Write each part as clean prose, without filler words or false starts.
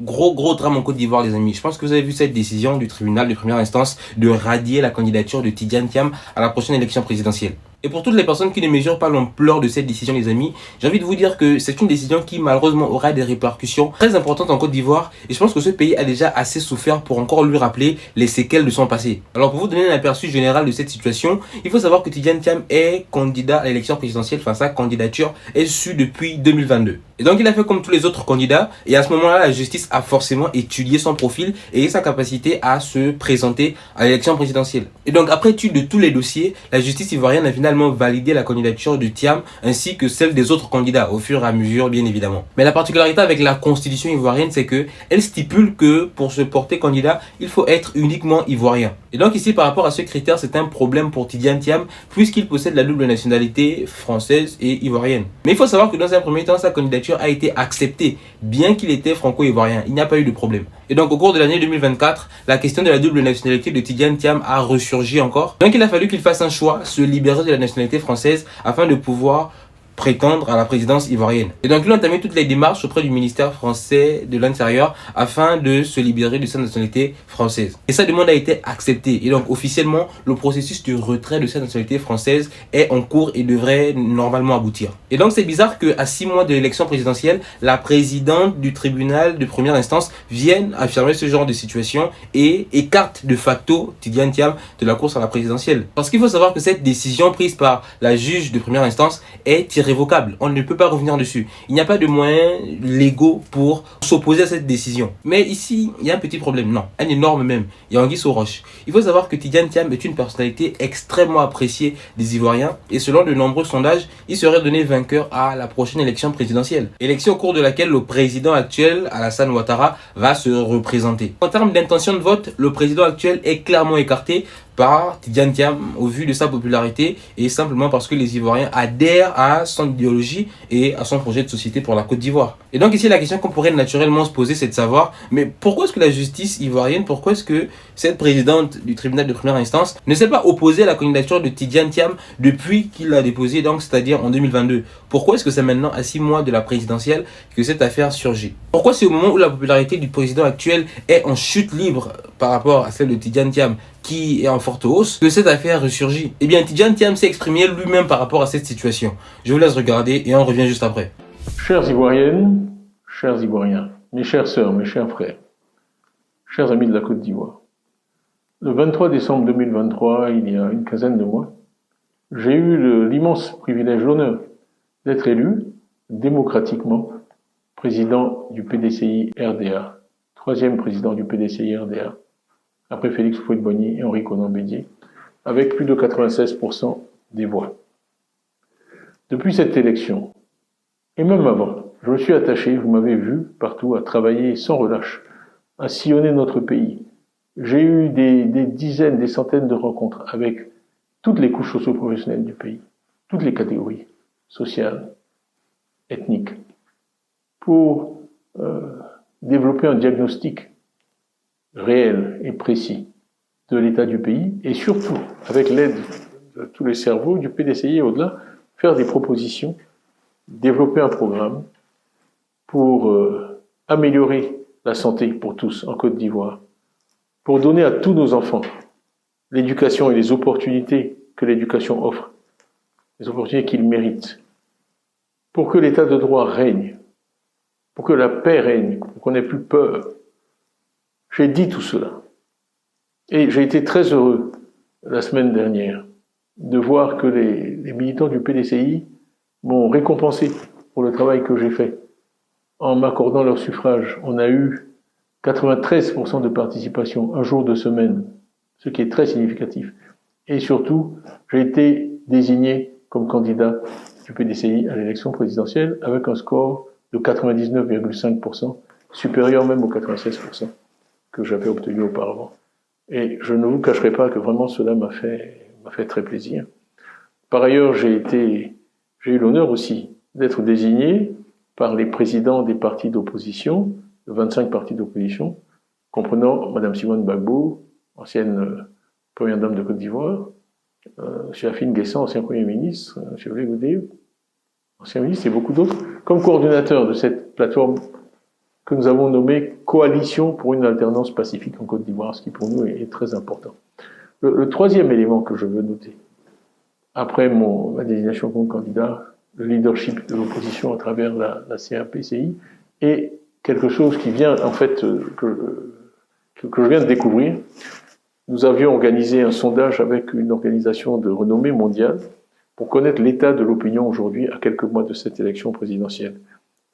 Gros drame en Côte d'Ivoire, les amis. Je pense que vous avez vu cette décision du tribunal de première instance de radier la candidature de Tidjane Thiam à la prochaine élection présidentielle. Et pour toutes les personnes qui ne mesurent pas l'ampleur de cette décision, les amis, j'ai envie de vous dire que c'est une décision qui malheureusement aura des répercussions très importantes en Côte d'Ivoire. Et je pense que ce pays a déjà assez souffert pour encore lui rappeler les séquelles de son passé. Alors pour vous donner un aperçu général de cette situation, il faut savoir que Tidjane Thiam est candidat à l'élection présidentielle. Enfin, sa candidature est sûre depuis 2022. Et donc il a fait comme tous les autres candidats. Et à ce moment-là, la justice a forcément étudié son profil et sa capacité à se présenter à l'élection présidentielle. Et donc après étude de tous les dossiers, la justice ivoirienne a finalement validé la candidature de Thiam ainsi que celle des autres candidats au fur et à mesure, bien évidemment. Mais la particularité avec la constitution ivoirienne, c'est que elle stipule que pour se porter candidat, il faut être uniquement ivoirien. Et donc ici, par rapport à ce critère, c'est un problème pour Tidjane Thiam puisqu'il possède la double nationalité française et ivoirienne. Mais il faut savoir que dans un premier temps, sa candidature a été acceptée, bien qu'il était franco-ivoirien. Il n'y a pas eu de problème. Et donc au cours de l'année 2024, la question de la double nationalité de Tidjane Thiam a ressurgi encore. Donc il a fallu qu'il fasse un choix, se libérer de la nationalité française afin de pouvoir prétendre à la présidence ivoirienne. Et donc, il a entamé toutes les démarches auprès du ministère français de l'Intérieur afin de se libérer de sa nationalité française. Et sa demande a été acceptée. Et donc, officiellement, le processus de retrait de sa nationalité française est en cours et devrait normalement aboutir. Et donc, c'est bizarre qu'à 6 mois de l'élection présidentielle, la présidente du tribunal de première instance vienne affirmer ce genre de situation et écarte de facto Tidjane Thiam de la course à la présidentielle. Parce qu'il faut savoir que cette décision prise par la juge de première instance est irrévocable. On ne peut pas revenir dessus. Il n'y a pas de moyens légaux pour s'opposer à cette décision. Mais ici, il y a un petit problème. Non, un énorme même. Il y a anguille sous roche. Il faut savoir que Tidjane Thiam est une personnalité extrêmement appréciée des Ivoiriens et selon de nombreux sondages, il serait donné vainqueur à la prochaine élection présidentielle. Élection au cours de laquelle le président actuel, Alassane Ouattara, va se représenter. En termes d'intention de vote, le président actuel est clairement écarté par Tidjane Thiam au vu de sa popularité et simplement parce que les Ivoiriens adhèrent à son idéologie et à son projet de société pour la Côte d'Ivoire. Et donc ici la question qu'on pourrait naturellement se poser, c'est de savoir mais pourquoi est-ce que la justice ivoirienne, pourquoi est-ce que cette présidente du tribunal de première instance ne s'est pas opposée à la candidature de Tidjane Thiam depuis qu'il l'a déposée, donc c'est-à-dire en 2022. Pourquoi est-ce que c'est maintenant à 6 mois de la présidentielle que cette affaire surgit? Pourquoi c'est au moment où la popularité du président actuel est en chute libre par rapport à celle de Tidjane Thiam qui est en forte hausse, que cette affaire ressurgit? Eh bien, Tidjane Thiam s'est exprimé lui-même par rapport à cette situation. Je vous laisse regarder et on revient juste après. Chères Ivoiriennes, chers Ivoiriens, mes chères sœurs, mes chers frères, chers amis de la Côte d'Ivoire, le 23 décembre 2023, il y a une quinzaine de mois, j'ai eu l'immense privilège, l'honneur d'être élu démocratiquement président du PDCI RDA, troisième président du PDCI RDA, après Félix Houphouët-Boigny et Henri Konan Bédié, avec plus de 96% des voix. Depuis cette élection, et même avant, je me suis attaché, vous m'avez vu partout, à travailler sans relâche, à sillonner notre pays. J'ai eu des dizaines, des centaines de rencontres avec toutes les couches socio-professionnelles du pays, toutes les catégories sociales, ethniques, pour développer un diagnostic réel et précis de l'état du pays et surtout, avec l'aide de tous les cerveaux du PDCI et au-delà, faire des propositions, développer un programme pour améliorer la santé pour tous en Côte d'Ivoire, pour donner à tous nos enfants l'éducation et les opportunités que l'éducation offre, les opportunités qu'ils méritent, pour que l'état de droit règne, pour que la paix règne, pour qu'on n'ait plus peur. J'ai dit tout cela. Et j'ai été très heureux la semaine dernière de voir que les militants du PDCI m'ont récompensé pour le travail que j'ai fait en m'accordant leur suffrage. On a eu 93% de participation, un jour de semaine, ce qui est très significatif. Et surtout, j'ai été désigné comme candidat du PDCI à l'élection présidentielle avec un score de 99,5%, supérieur même aux 96% que j'avais obtenu auparavant. Et je ne vous cacherai pas que vraiment cela m'a fait très plaisir. Par ailleurs, j'ai eu l'honneur aussi d'être désigné par les présidents des partis d'opposition, de 25 partis d'opposition, comprenant Madame Simone Gbagbo, ancienne première dame de Côte d'Ivoire, M. Afine Guessan, ancien Premier ministre, M. Blé, ancien ministre, et beaucoup d'autres, comme coordonnateur de cette plateforme que nous avons nommé Coalition pour une alternance pacifique en Côte d'Ivoire, ce qui pour nous est très important. Le troisième élément que je veux noter, après ma désignation comme candidat, le leadership de l'opposition à travers la CAPCI, est quelque chose qui vient, en fait, que je viens de découvrir. Nous avions organisé un sondage avec une organisation de renommée mondiale pour connaître l'état de l'opinion aujourd'hui à quelques mois de cette élection présidentielle.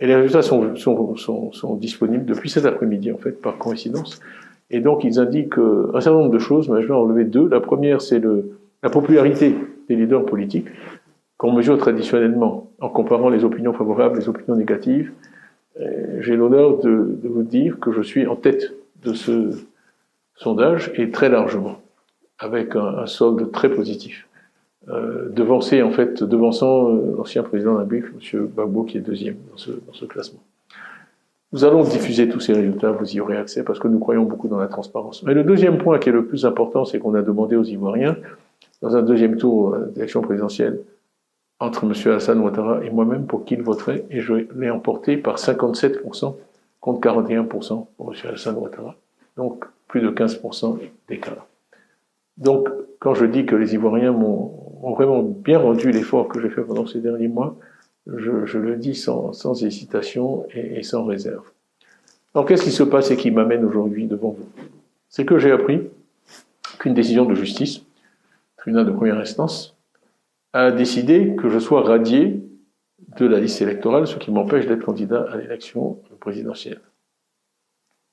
Et les résultats sont disponibles depuis cet après-midi, en fait, par coïncidence. Et donc, ils indiquent un certain nombre de choses, mais je vais en relever deux. La première, c'est la popularité des leaders politiques, qu'on mesure traditionnellement en comparant les opinions favorables et les opinions négatives. J'ai l'honneur de vous dire que je suis en tête de ce sondage, et très largement, avec un solde très positif. Devançant l'ancien président de la République, M. Gbagbo, qui est deuxième dans ce classement. Nous allons diffuser tous ces résultats, vous y aurez accès, parce que nous croyons beaucoup dans la transparence. Mais le deuxième point qui est le plus important, c'est qu'on a demandé aux Ivoiriens, dans un deuxième tour d'élection présidentielle, entre M. Alassane Ouattara et moi-même, pour qui il voterait, et je l'ai emporté par 57% contre 41% pour M. Alassane Ouattara. Donc, plus de 15% d'écart. Donc, quand je dis que les Ivoiriens m'ont vraiment bien rendu l'effort que j'ai fait pendant ces derniers mois, je le dis sans hésitation et sans réserve. Alors, qu'est-ce qui se passe et qui m'amène aujourd'hui devant vous? C'est que j'ai appris qu'une décision de justice, tribunal de première instance, a décidé que je sois radié de la liste électorale, ce qui m'empêche d'être candidat à l'élection présidentielle.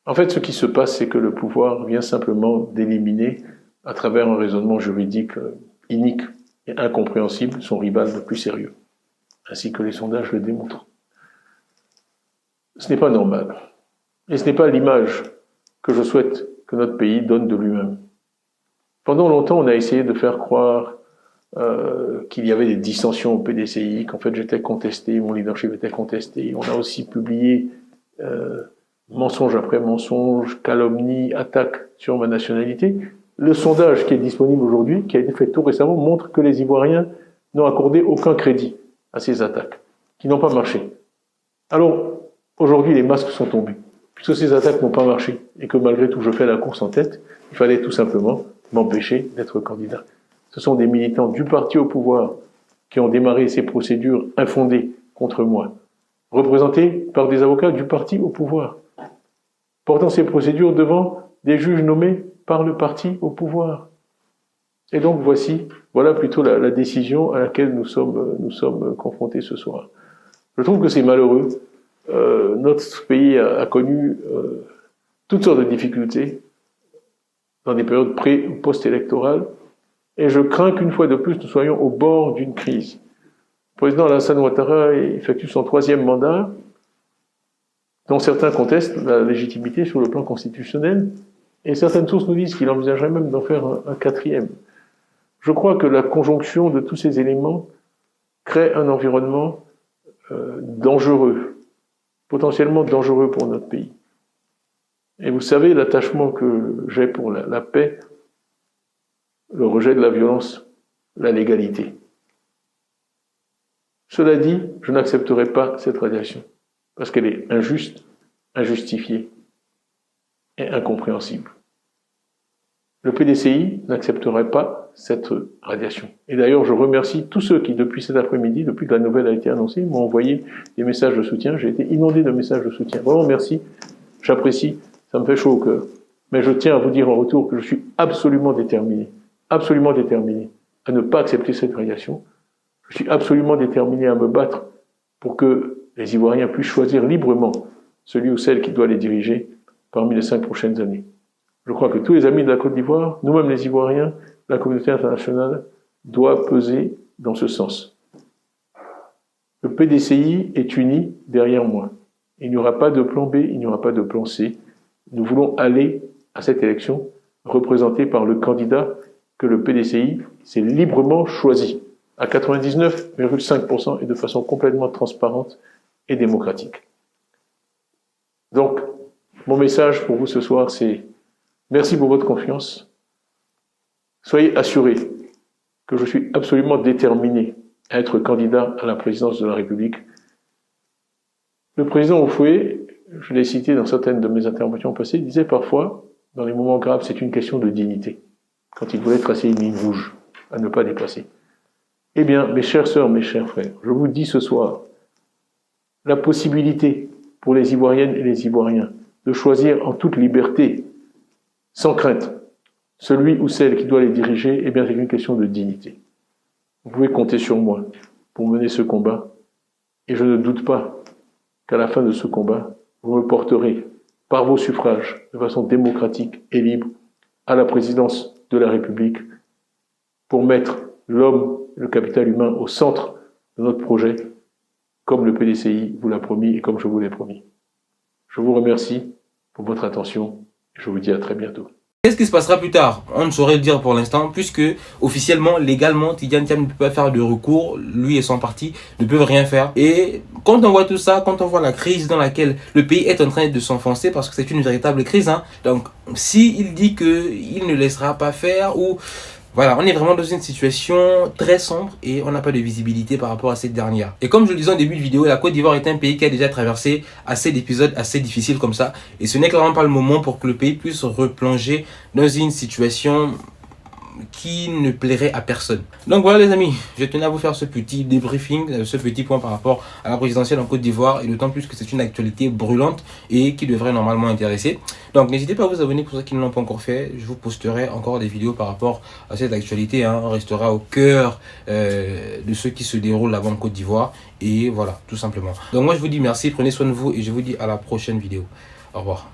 En fait, ce qui se passe, c'est que le pouvoir vient simplement d'éliminer, à travers un raisonnement juridique inique et incompréhensible, son rival le plus sérieux, ainsi que les sondages le démontrent. Ce n'est pas normal. Et ce n'est pas l'image que je souhaite que notre pays donne de lui-même. Pendant longtemps, on a essayé de faire croire qu'il y avait des dissensions au PDCI, qu'en fait j'étais contesté, mon leadership était contesté. On a aussi publié mensonge après mensonge, calomnie, attaque sur ma nationalité. Le sondage qui est disponible aujourd'hui, qui a été fait tout récemment, montre que les Ivoiriens n'ont accordé aucun crédit à ces attaques, qui n'ont pas marché. Alors, aujourd'hui, les masques sont tombés. Puisque ces attaques n'ont pas marché, et que malgré tout, je fais la course en tête, il fallait tout simplement m'empêcher d'être candidat. Ce sont des militants du parti au pouvoir qui ont démarré ces procédures infondées contre moi, représentés par des avocats du parti au pouvoir, portant ces procédures devant des juges nommés par le parti au pouvoir. Et donc voilà plutôt la décision à laquelle nous sommes confrontés ce soir. Je trouve que c'est malheureux. Notre pays a connu toutes sortes de difficultés dans des périodes pré- ou post-électorales, et je crains qu'une fois de plus, nous soyons au bord d'une crise. Le président Alassane Ouattara effectue son 3e mandat, dont certains contestent la légitimité sur le plan constitutionnel, et certaines sources nous disent qu'il envisagerait même d'en faire un 4e. Je crois que la conjonction de tous ces éléments crée un environnement dangereux, potentiellement dangereux pour notre pays. Et vous savez l'attachement que j'ai pour la paix, le rejet de la violence, la légalité. Cela dit, je n'accepterai pas cette radiation, parce qu'elle est injuste, injustifiée et incompréhensible. Le PDCI n'accepterait pas cette radiation. Et d'ailleurs, je remercie tous ceux qui, depuis cet après-midi, depuis que la nouvelle a été annoncée, m'ont envoyé des messages de soutien. J'ai été inondé de messages de soutien. Vraiment, merci. J'apprécie. Ça me fait chaud au cœur. Mais je tiens à vous dire en retour que je suis absolument déterminé à ne pas accepter cette radiation. Je suis absolument déterminé à me battre pour que les Ivoiriens puissent choisir librement celui ou celle qui doit les diriger parmi les 5 prochaines années. Je crois que tous les amis de la Côte d'Ivoire, nous-mêmes les Ivoiriens, la communauté internationale, doit peser dans ce sens. Le PDCI est uni derrière moi. Il n'y aura pas de plan B, il n'y aura pas de plan C. Nous voulons aller à cette élection représentée par le candidat que le PDCI s'est librement choisi, à 99,5% et de façon complètement transparente et démocratique. Donc, mon message pour vous ce soir, c'est merci pour votre confiance. Soyez assurés que je suis absolument déterminé à être candidat à la présidence de la République. Le président Oufoué, je l'ai cité dans certaines de mes interventions passées, il disait parfois, dans les moments graves, c'est une question de dignité. Quand il voulait tracer une ligne rouge, à ne pas dépasser. Eh bien, mes chères sœurs, mes chers frères, je vous dis ce soir, la possibilité pour les Ivoiriennes et les Ivoiriens de choisir en toute liberté, sans crainte, celui ou celle qui doit les diriger, eh bien, c'est une question de dignité. Vous pouvez compter sur moi pour mener ce combat, et je ne doute pas qu'à la fin de ce combat, vous me porterez, par vos suffrages, de façon démocratique et libre, à la présidence de la République, pour mettre l'homme et le capital humain au centre de notre projet, comme le PDCI vous l'a promis et comme je vous l'ai promis. Je vous remercie pour votre attention et je vous dis à très bientôt. Qu'est-ce qui se passera plus tard? On ne saurait le dire pour l'instant, puisque officiellement, légalement, Tidjane Thiam ne peut pas faire de recours, lui et son parti ne peuvent rien faire. Et quand on voit tout ça, quand on voit la crise dans laquelle le pays est en train de s'enfoncer, parce que c'est une véritable crise, hein, donc s'il dit qu'il ne laissera pas faire, ou voilà, on est vraiment dans une situation très sombre et on n'a pas de visibilité par rapport à cette dernière. Et comme je le disais en début de vidéo, la Côte d'Ivoire est un pays qui a déjà traversé assez d'épisodes assez difficiles comme ça. Et ce n'est clairement pas le moment pour que le pays puisse replonger dans une situation qui ne plairait à personne. Donc voilà les amis, je tenais à vous faire ce petit débriefing, ce petit point par rapport à la présidentielle en Côte d'Ivoire, et d'autant plus que c'est une actualité brûlante et qui devrait normalement intéresser. Donc n'hésitez pas à vous abonner pour ceux qui ne l'ont pas encore fait. Je vous posterai encore des vidéos par rapport à cette actualité, hein. On restera au cœur de ce qui se déroule là-bas en Côte d'Ivoire, et voilà, tout simplement. Donc moi je vous dis merci, prenez soin de vous et je vous dis à la prochaine vidéo. Au revoir.